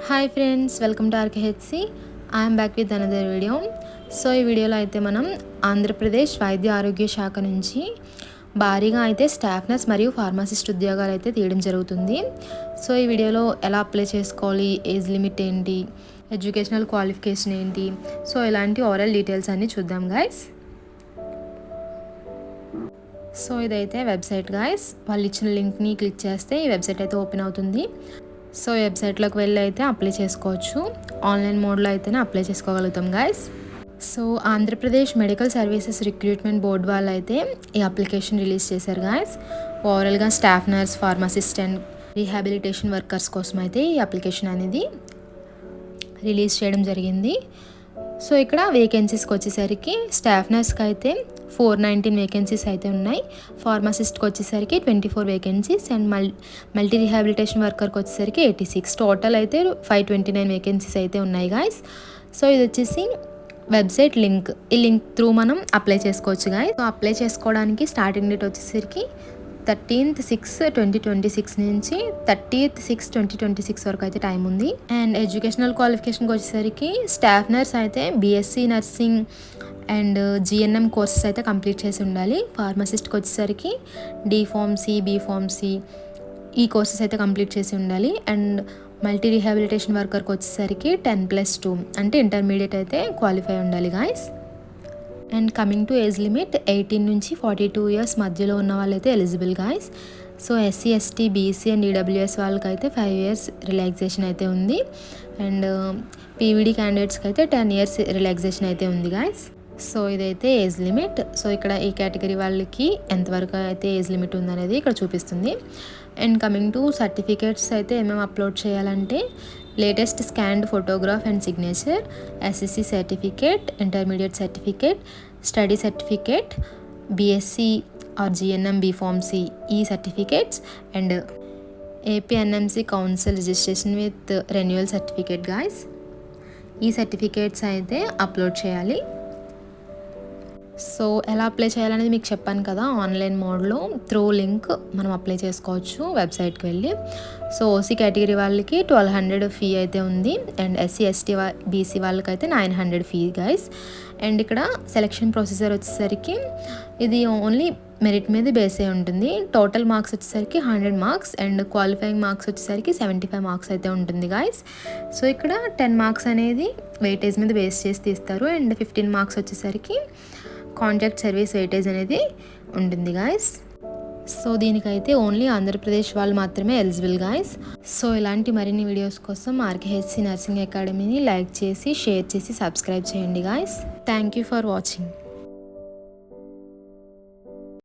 Hi friends, welcome to RKHC. I'm back with another video. So ఈ వీడియోలో అయితే మనం ఆంధ్రప్రదేశ్ వైద్య ఆరోగ్య శాఖ నుంచి భారీగా అయితే స్టాఫ్ నర్స్ మరియు ఫార్మసిస్ట్ ఉద్యోగాలు అయితే తీయడం జరుగుతుంది. సో ఈ వీడియోలో ఎలా అప్లై చేసుకోవాలి, ఏజ్ లిమిట్ ఏంటి, ఎడ్యుకేషనల్ క్వాలిఫికేషన్ ఏంటి, సో ఇలాంటి ఓవరాల్ డీటెయిల్స్ అన్నీ చూద్దాం గైస్. సో ఇదైతే వెబ్సైట్ గైస్. వాళ్ళు ఇచ్చిన లింక్ని క్లిక్ చేస్తే ఈ వెబ్సైట్ అయితే ఓపెన్ అవుతుంది. సో వెబ్సైట్లోకి వెళ్ళి అయితే అప్లై చేసుకోవచ్చు. ఆన్లైన్ మోడ్లో అయితేనే అప్లై చేసుకోగలుగుతాం guys. So Andhra Pradesh medical services recruitment board వాళ్ళు అయితే ఈ అప్లికేషన్ రిలీజ్ చేశారు గైస్. ఓవరాల్గా staff nurse, pharmacist and rehabilitation workers కోసం అయితే ఈ అప్లికేషన్ అనేది రిలీజ్ చేయడం జరిగింది. సో ఇక్కడ వేకెన్సీస్కి వచ్చేసరికి స్టాఫ్ నర్స్కి అయితే 419 వేకెన్సీస్ అయితే ఉన్నాయి. ఫార్మసిస్ట్కి వచ్చేసరికి 24 వేకెన్సీస్ అండ్ మల్టీ రీహాబిలిటేషన్ వర్కర్కి వచ్చేసరికి 86. టోటల్ అయితే 529 వేకెన్సీస్ అయితే ఉన్నాయి గాయస్. సో ఇది వచ్చేసి వెబ్సైట్ లింక్. ఈ లింక్ త్రూ మనం అప్లై చేసుకోవచ్చు గాయస్. సో అప్లై చేసుకోవడానికి స్టార్టింగ్ డేట్ వచ్చేసరికి 13th 6 2026 నుంచి 30th 6 2026 వరకు అయితే టైం ఉంది. అండ్ ఎడ్యుకేషనల్ క్వాలిఫికేషన్కి వచ్చేసరికి స్టాఫ్ నర్స్ అయితే BSc nursing and GNM courses అయితే కంప్లీట్ చేసి ఉండాలి. ఫార్మసిస్ట్కి వచ్చేసరికి డిఫార్మసీ, బీఫార్మసీ ఈ కోర్సెస్ అయితే కంప్లీట్ చేసి ఉండాలి. అండ్ మల్టీ రీహాబిలిటేషన్ వర్కర్కి వచ్చేసరికి 10+2 అంటే ఇంటర్మీడియట్ అయితే క్వాలిఫై ఉండాలి guys. And coming to age limit 18 నుంచి 42 ఇయర్స్ మధ్యలో ఉన్న వాళ్ళైతే eligible guys. So SC, ST, BC and EWS వాళ్ళకైతే 5 years రిలాక్సేషన్ అయితే ఉంది. అండ్ పీవీడీ క్యాండిడేట్స్కి అయితే 10 years రిలాక్సేషన్ అయితే ఉంది గాయస్. సో ఇదైతే ఏజ్ లిమిట్. సో ఇక్కడ ఈ కేటగిరీ వాళ్ళకి ఎంతవరకు అయితే ఏజ్ లిమిట్ ఉందనేది ఇక్కడ చూపిస్తుంది. అండ్ కమింగ్ టు సర్టిఫికేట్స్ అయితే ఏమేమి అప్లోడ్ చేయాలంటే latest scanned photograph and signature, SSC certificate, intermediate certificate, study certificate, BSc or GNM, B Pharmacy ఈ certificates and APNMC council registration with renewal certificate guys. ఈ certificates అయితే upload చేయాలి. So ఎలా apply చేయాలనేది మీకు చెప్పాను కదా, ఆన్లైన్ మోడ్లో త్రూ లింక్ మనం అప్లై చేసుకోవచ్చు వెబ్సైట్కి వెళ్ళి. సో ఓసీ కేటగిరీ వాళ్ళకి 1200 ఫీ అయితే ఉంది. అండ్ ఎస్సీ, ఎస్టీ, బీసీ వాళ్ళకైతే 900 ఫీ గైస్. అండ్ ఇక్కడ సెలెక్షన్ ప్రొసీజర్ వచ్చేసరికి ఇది ఓన్లీ మెరిట్ మీద బేస్ అయి ఉంటుంది. టోటల్ మార్క్స్ వచ్చేసరికి 100 మార్క్స్ అండ్ క్వాలిఫైయింగ్ మార్క్స్ వచ్చేసరికి 75 మార్క్స్ అయితే ఉంటుంది గాయస్. సో ఇక్కడ 10 మార్క్స్ అనేది వెయిటేజ్ మీద బేస్ చేసి తీస్తారు. అండ్ 15 మార్క్స్ వచ్చేసరికి కాంట్రాక్ట్ సర్వీస్ వెయిటేజ్ అనేది ఉంటుంది గాయస్. సో దీనికైతే ఓన్లీ ఆంధ్రప్రదేశ్ వాళ్ళు మాత్రమే ఎలిజిబుల్ గాయస్. సో ఇలాంటి మరిన్ని వీడియోస్ కోసం ఆర్కేహెచ్సి నర్సింగ్ అకాడమీని లైక్ చేసి, షేర్ చేసి, సబ్స్క్రైబ్ చేయండి guys. Thank you for watching.